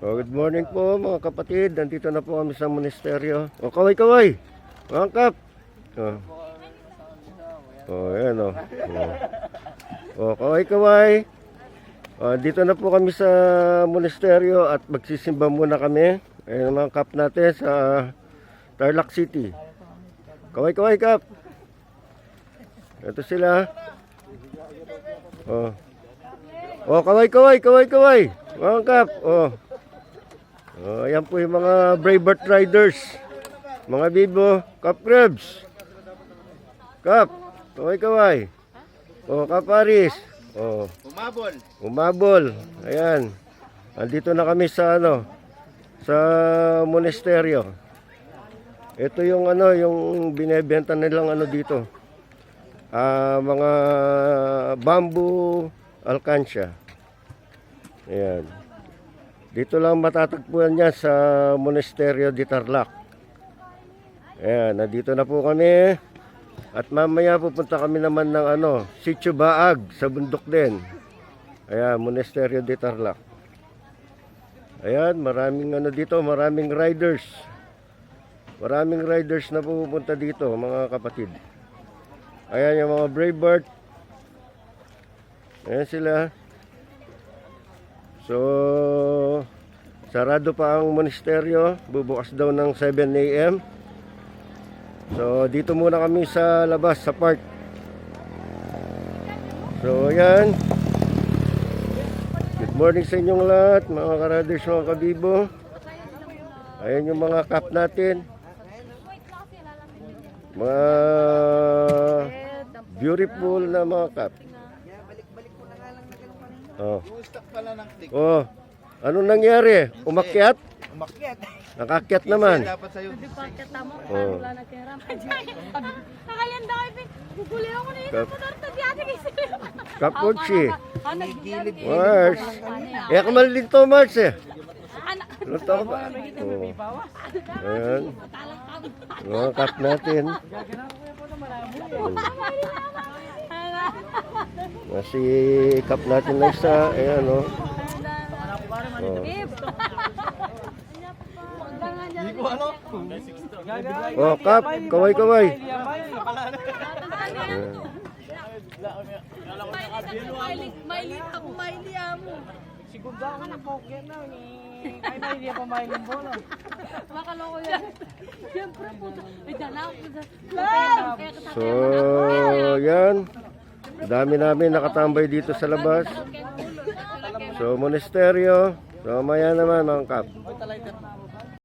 Oh, good morning po mga kapatid. Nandito na po kami sa monasteryo. Oh, kaway-kaway. Mga kap. Oh. Oh, yan oh. Oh, kaway-kaway. Oh, dito na po kami sa monasteryo at magsisimba muna kami. Ayun mga kap natin sa Tarlac City. Kaway-kaway kap. Ito sila. Oh. Oh, kaway-kaway, kaway-kaway. Mga kap. Oh. Oh, ayan po yung mga Brave Riders. Mga bibo, Kap Krebs. Kap, kaway-kaway. Oh, Kap Aris. Oh. Umabol. Umabol. Ayan. Andito na kami sa sa monasteryo. Ito yung yung binebenta nilang dito. Mga bamboo alkansya. Ayan. Dito lang matatagpuan niya sa Monasterio de Tarlac. Ayan, nandito na po kami. At mamaya pupunta kami naman ng Sitio Baag sa bundok din. Ayan, Monasterio de Tarlac. Ayan, maraming dito, maraming riders. Maraming riders na pupunta dito, mga kapatid. Ayan yung mga Brave. Ayan sila. So, sarado pa ang monasteryo. Bubukas daw ng 7 AM. So, dito muna kami sa labas, sa park. So, ayan. Good morning sa inyong lahat, mga karaders, mga kabibo. Ayan yung mga kap natin. Mga beautiful na mga kap. Oh. Oh. Anong nangyari? Umakyat? Umakyat. Nakakyat naman. Dapat sa'yo. Oh. Kapuchi. Mars. Eh, kamal din to, Mars eh. Luto ko ba? Oh. Ayan. Mga kap natin. Masih kap natin na isa. Ayan o. Oh, kap. Kaway-kaway. Sigunda ako ng pokyan na ni kay may hindi pa mailin bola. Makaloko yan. Siyempre po. So, yan. Dami namin nakatambay dito sa labas. So, monasteryo. So, maya naman mga kap.